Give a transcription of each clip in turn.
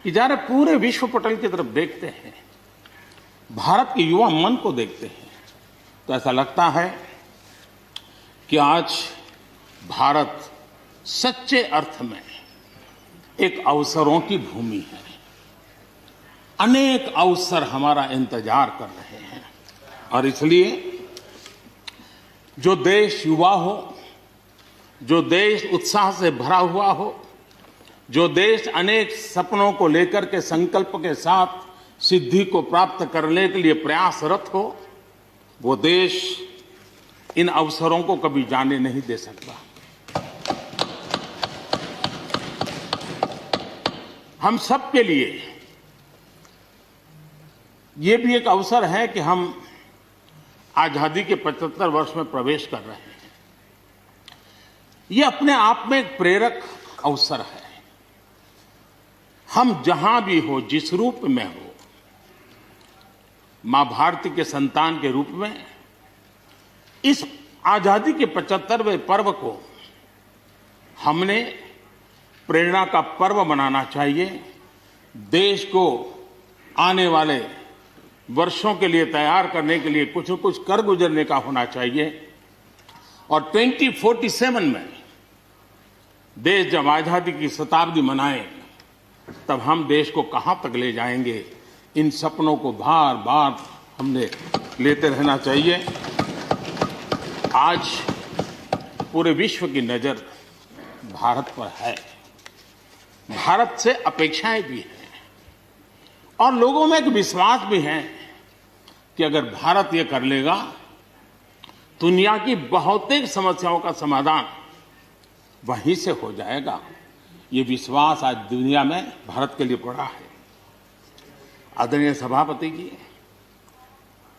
कि जरा पूरे विश्व पटल की तरफ देखते हैं, भारत के युवा मन को देखते हैं, तो ऐसा लगता है कि आज भारत सच्चे अर्थ में एक अवसरों की भूमि है। अनेक अवसर हमारा इंतजार कर रहे हैं और इसलिए जो देश युवा हो, जो देश उत्साह से भरा हुआ हो, जो देश अनेक सपनों को लेकर के संकल्प के साथ सिद्धि को प्राप्त करने के लिए प्रयासरत हो, वो देश इन अवसरों को कभी जाने नहीं दे सकता। हम सब के लिए ये भी एक अवसर है कि हम आजादी के 75 वर्ष में प्रवेश कर रहे हैं। ये अपने आप में एक प्रेरक अवसर है। हम जहां भी हो, जिस रूप में हो, मां भारती के संतान के रूप में इस आजादी के 75वें पर्व को हमने प्रेरणा का पर्व बनाना चाहिए। देश को आने वाले वर्षों के लिए तैयार करने के लिए कुछ न कुछ कर गुजरने का होना चाहिए और 2047 में देश जब आजादी की शताब्दी मनाए तब हम देश को कहां तक ले जाएंगे, इन सपनों को बार बार हमने लेते रहना चाहिए। आज पूरे विश्व की नजर भारत पर है, भारत से अपेक्षाएं भी हैं और लोगों में एक विश्वास भी है कि अगर भारत ये कर लेगा, दुनिया की बहुतेक समस्याओं का समाधान वहीं से हो जाएगा। ये विश्वास आज दुनिया में भारत के लिए पड़ा है। आदरणीय सभापति जी,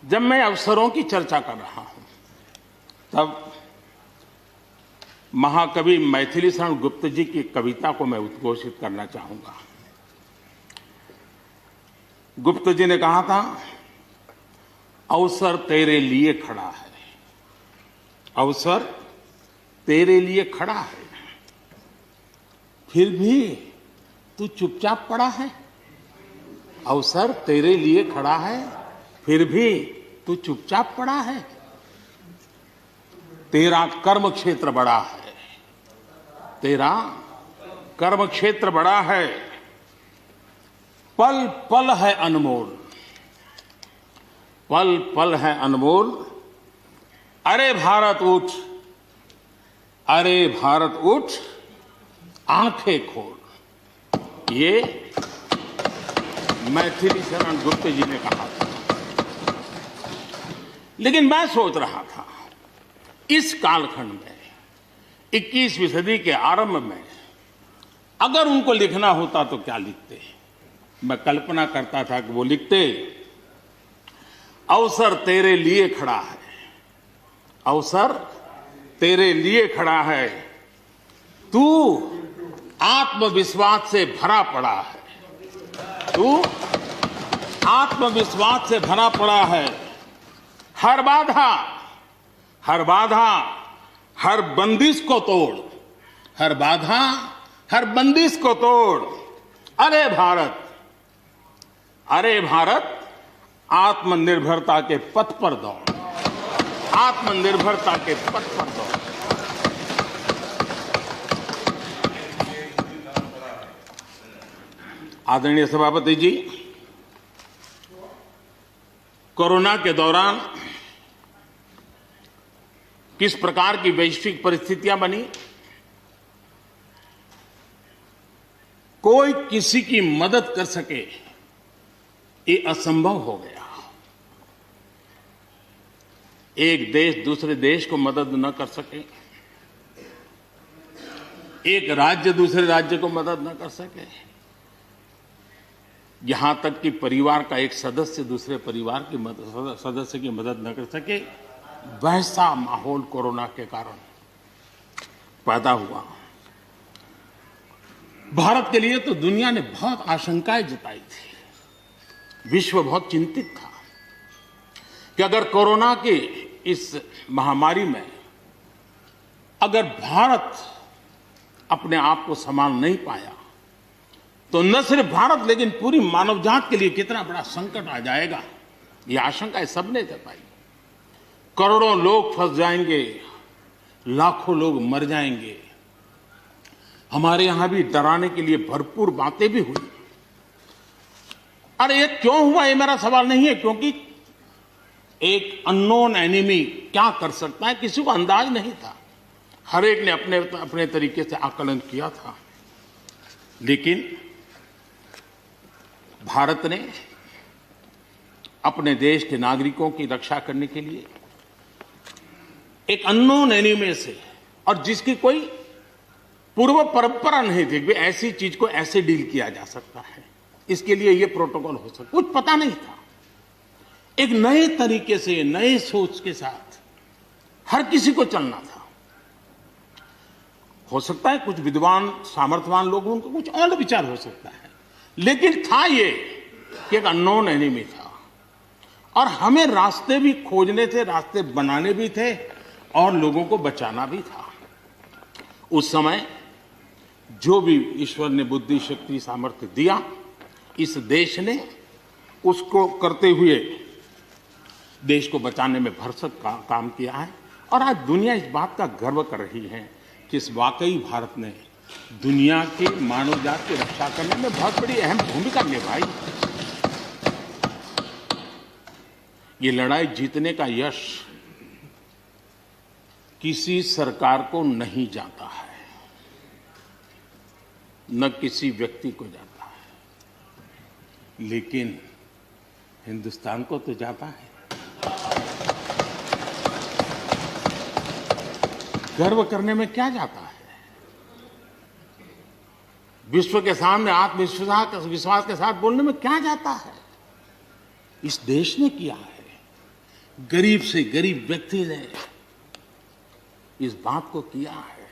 जब मैं अवसरों की चर्चा कर रहा हूं तब महाकवि मैथिली शरण गुप्त जी की कविता को मैं उद्घोषित करना चाहूंगा। गुप्त जी ने कहा था, अवसर तेरे लिए खड़ा है, अवसर तेरे लिए खड़ा है, फिर भी तू चुपचाप पड़ा है। अवसर तेरे लिए खड़ा है, फिर भी तू चुपचाप पड़ा है। तेरा कर्म क्षेत्र बड़ा है, तेरा कर्म क्षेत्र बड़ा है, पल पल है अनमोल, पल पल है अनमोल। अरे भारत उठ, अरे भारत उठ, आंखें खोल। ये मैथिली शरण गुप्त जी ने कहा था। लेकिन मैं सोच रहा था, इस कालखंड में 21वीं सदी के आरंभ में अगर उनको लिखना होता तो क्या लिखते। मैं कल्पना करता था कि वो लिखते, अवसर तेरे लिए खड़ा है, अवसर तेरे लिए खड़ा है, तू आत्मविश्वास से भरा पड़ा है, तू आत्मविश्वास से भरा पड़ा है। हर बाधा, हर बाधा, हर बंदिश को तोड़, हर बाधा, हर बंदिश को तोड़। अरे भारत, अरे भारत, आत्मनिर्भरता के पथ पर दौड़, आत्मनिर्भरता के पथ पर दौड़। आदरणीय सभापति जी, कोरोना के दौरान किस प्रकार की वैश्विक परिस्थितियां बनी, कोई किसी की मदद कर सके ये असंभव हो गया। एक देश दूसरे देश को मदद न कर सके, एक राज्य दूसरे राज्य को मदद न कर सके, यहां तक कि परिवार का एक सदस्य दूसरे परिवार की सदस्य की मदद न कर सके, वैसा माहौल कोरोना के कारण पैदा हुआ। भारत के लिए तो दुनिया ने बहुत आशंकाएं जताई थी, विश्व बहुत चिंतित था कि अगर कोरोना की इस महामारी में अगर भारत अपने आप को संभाल नहीं पाया तो न सिर्फ भारत लेकिन पूरी मानव जात के लिए कितना बड़ा संकट आ जाएगा, ये आशंका सबने जताई। करोड़ों लोग फंस जाएंगे, लाखों लोग मर जाएंगे। हमारे यहां भी डराने के लिए भरपूर बातें भी हुई। अरे ये क्यों हुआ, ये मेरा सवाल नहीं है, क्योंकि एक अननोन एनिमी क्या कर सकता है किसी को अंदाज नहीं था। हर एक ने अपने अपने तरीके से आकलन किया था। लेकिन भारत ने अपने देश के नागरिकों की रक्षा करने के लिए एक अननोन एनिमी से, और जिसकी कोई पूर्व परंपरा नहीं थी कि ऐसी चीज को ऐसे डील किया जा सकता है, इसके लिए ये प्रोटोकॉल हो सकता, कुछ पता नहीं था। एक नए तरीके से, नए सोच के साथ हर किसी को चलना था। हो सकता है कुछ विद्वान सामर्थ्यवान लोग, उनको कुछ और विचार हो सकता है, लेकिन था ये कि एक अननोन एनिमी था और हमें रास्ते भी खोजने थे, रास्ते बनाने भी थे और लोगों को बचाना भी था। उस समय जो भी ईश्वर ने बुद्धि, शक्ति, सामर्थ्य दिया, इस देश ने उसको करते हुए देश को बचाने में भरसक काम किया है। और आज दुनिया इस बात का गर्व कर रही है कि इस वाकई भारत ने दुनिया की मानव जात की रक्षा करने में बहुत बड़ी अहम भूमिका निभाई। ये लड़ाई जीतने का यश किसी सरकार को नहीं जाता है, न किसी व्यक्ति को जाता है, लेकिन हिंदुस्तान को तो जाता है। गर्व करने में क्या जाता है? विश्व के सामने आत्मविश्वास के साथ बोलने में क्या जाता है? इस देश ने किया है। गरीब से गरीब व्यक्ति ने इस बात को किया है।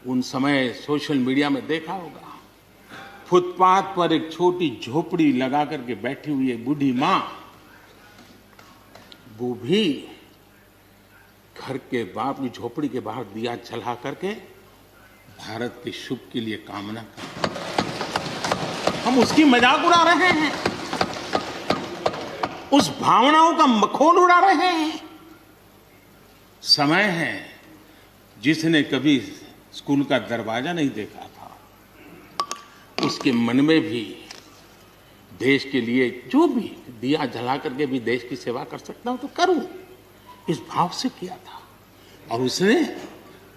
उन समय सोशल मीडिया में देखा होगा, फुटपाथ पर एक छोटी झोपड़ी लगा करके बैठी हुई एक बूढ़ी मां, वो भी घर के बाप की झोपड़ी के बाहर दिया जला करके भारत के शुभ के लिए कामना करते। हम उसकी मजाक उड़ा रहे हैं, उस भावनाओं का मखौल उड़ा रहे हैं। समय है, जिसने कभी स्कूल का दरवाजा नहीं देखा था, उसके मन में भी देश के लिए जो भी दिया जला करके भी देश की सेवा कर सकता हूं तो करूं, इस भाव से किया था। और उसने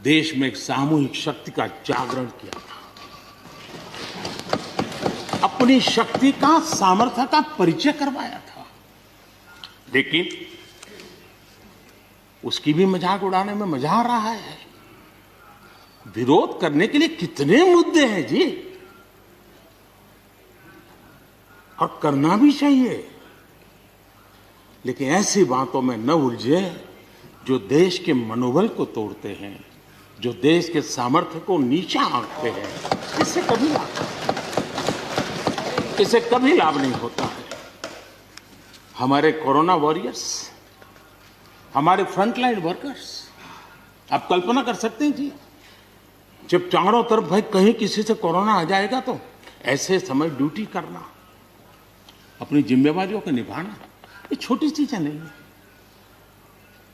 देश में एक सामूहिक शक्ति का जागरण किया था, अपनी शक्ति का, सामर्थ्य का परिचय करवाया था। लेकिन उसकी भी मजाक उड़ाने में मजा आ रहा है। विरोध करने के लिए कितने मुद्दे हैं जी, और करना भी चाहिए, लेकिन ऐसी बातों में न उलझे जो देश के मनोबल को तोड़ते हैं, जो देश के सामर्थ्य को नीचा आंकते हैं। इससे कभी लाभ नहीं होता है। हमारे कोरोना वॉरियर्स, हमारे फ्रंटलाइन वर्कर्स, आप कल्पना कर सकते हैं जी, जब चारों तरफ भाई कहीं किसी से कोरोना आ जाएगा तो ऐसे समय ड्यूटी करना, अपनी जिम्मेवारियों को निभाना, ये छोटी चीजें नहीं है।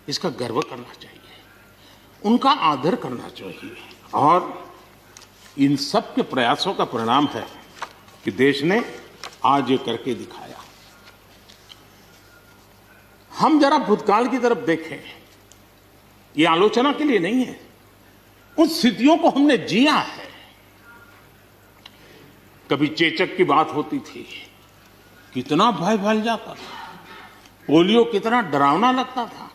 इसका गर्व करना चाहिए, उनका आदर करना चाहिए। और इन सब के प्रयासों का परिणाम है कि देश ने आज ये करके दिखाया। हम जरा भूतकाल की तरफ देखें, ये आलोचना के लिए नहीं है, उन स्थितियों को हमने जिया है। कभी चेचक की बात होती थी, कितना भय फैल जाता था, पोलियो कितना डरावना लगता था,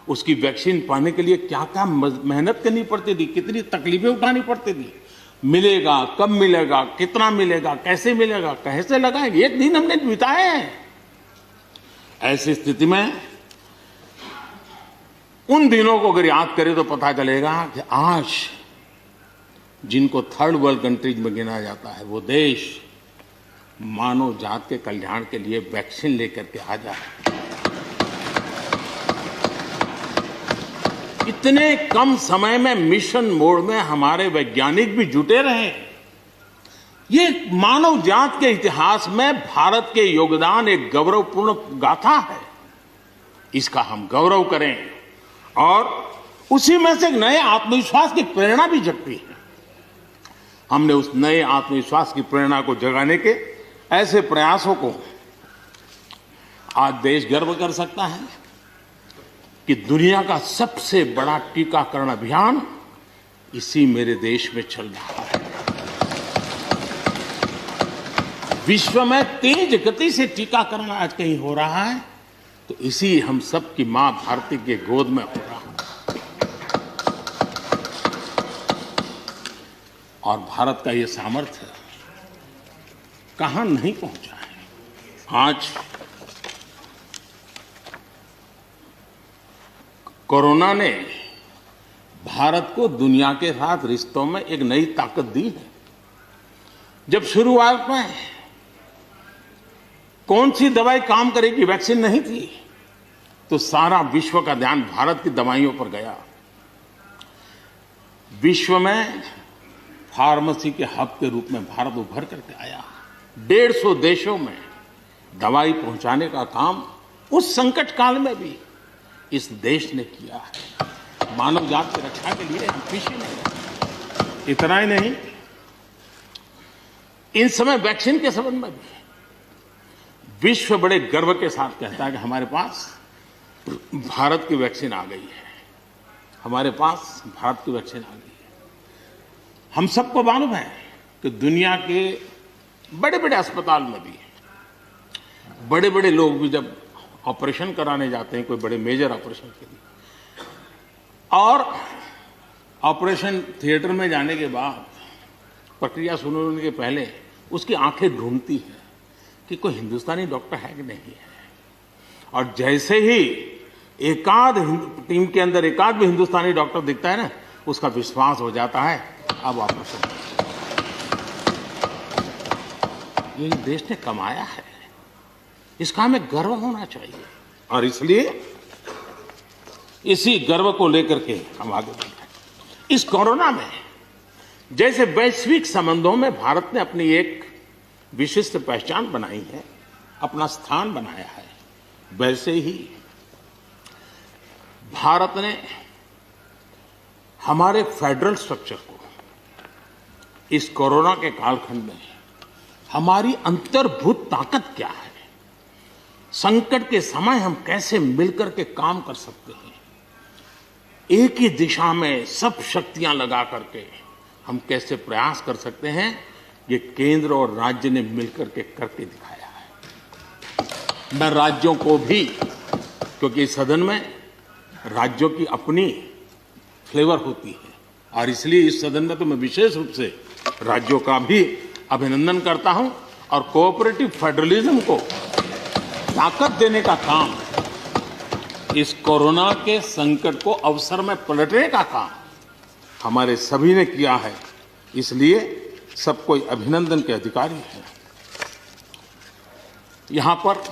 उसकी वैक्सीन पाने के लिए क्या क्या मेहनत करनी पड़ती थी, कितनी तकलीफें उठानी पड़ती थी। मिलेगा, कब मिलेगा, कितना मिलेगा, कैसे मिलेगा, कैसे लगाएंगे, एक दिन हमने बिताए हैं। ऐसी स्थिति में उन दिनों को अगर याद करें तो पता चलेगा कि आज जिनको थर्ड वर्ल्ड कंट्रीज में गिना जाता है, वो देश मानव जात के कल्याण के लिए वैक्सीन लेकर के आ जाए। इतने कम समय में मिशन मोड में हमारे वैज्ञानिक भी जुटे रहे, ये मानव जात के इतिहास में भारत के योगदान एक गौरवपूर्ण गाथा है। इसका हम गौरव करें और उसी में से एक नए आत्मविश्वास की प्रेरणा भी जगती है। हमने उस नए आत्मविश्वास की प्रेरणा को जगाने के ऐसे प्रयासों को आज देश गर्व कर सकता है कि दुनिया का सबसे बड़ा टीकाकरण अभियान इसी मेरे देश में चल रहा है। विश्व में तेज गति से टीकाकरण आज कहीं हो रहा है तो इसी हम सब की मां भारती के गोद में हो रहा है। और भारत का ये सामर्थ्य कहां नहीं पहुंचा है। आज कोरोना ने भारत को दुनिया के साथ रिश्तों में एक नई ताकत दी है। जब शुरुआत में कौन सी दवाई काम करेगी, वैक्सीन नहीं थी, तो सारा विश्व का ध्यान भारत की दवाइयों पर गया। विश्व में फार्मेसी के हब के रूप में भारत उभर करके आया। 150 देशों में दवाई पहुंचाने का काम उस संकट काल में भी इस देश ने किया है। मानव जात की रक्षा के लिए हम पीछे नहीं। इतना ही नहीं, इन समय वैक्सीन के संबंध में भी विश्व बड़े गर्व के साथ कहता है कि हमारे पास भारत की वैक्सीन आ गई है। हमारे पास भारत की वैक्सीन आ गई है। हम सबको मालूम है कि दुनिया के बड़े बड़े अस्पताल में भी बड़े बड़े लोग भी जब ऑपरेशन कराने जाते हैं, कोई बड़े मेजर ऑपरेशन के लिए, और ऑपरेशन थिएटर में जाने के बाद प्रक्रिया शुरू होने के पहले उसकी आंखें ढूंढती हैं कि कोई हिंदुस्तानी डॉक्टर है कि नहीं है। और जैसे ही एकाध टीम के अंदर एकाध भी हिंदुस्तानी डॉक्टर दिखता है ना, उसका विश्वास हो जाता है अब ऑपरेशन। ये देश ने कमाया है, इसका हमें गर्व होना चाहिए। और इसलिए इसी गर्व को लेकर के हम आगे बढ़ रहे हैं। इस कोरोना में जैसे वैश्विक संबंधों में भारत ने अपनी एक विशिष्ट पहचान बनाई है, अपना स्थान बनाया है, वैसे ही भारत ने हमारे फेडरल स्ट्रक्चर को इस कोरोना के कालखंड में हमारी अंतर्भूत ताकत क्या है, संकट के समय हम कैसे मिलकर के काम कर सकते हैं, एक ही दिशा में सब शक्तियां लगा करके हम कैसे प्रयास कर सकते हैं, ये केंद्र और राज्य ने मिलकर के करके दिखाया है। मैं राज्यों को भी, क्योंकि इस सदन में राज्यों की अपनी फ्लेवर होती है, और इसलिए इस सदन में तो मैं विशेष रूप से राज्यों का भी अभिनंदन करता हूं। और कोऑपरेटिव फेडरलिज्म को ताकत देने का काम, इस कोरोना के संकट को अवसर में पलटने का काम हमारे सभी ने किया है। इसलिए सब कोई अभिनंदन के अधिकारी हैं। यहां पर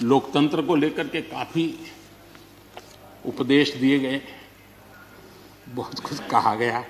लोकतंत्र को लेकर के काफी उपदेश दिए गए, बहुत कुछ कहा गया।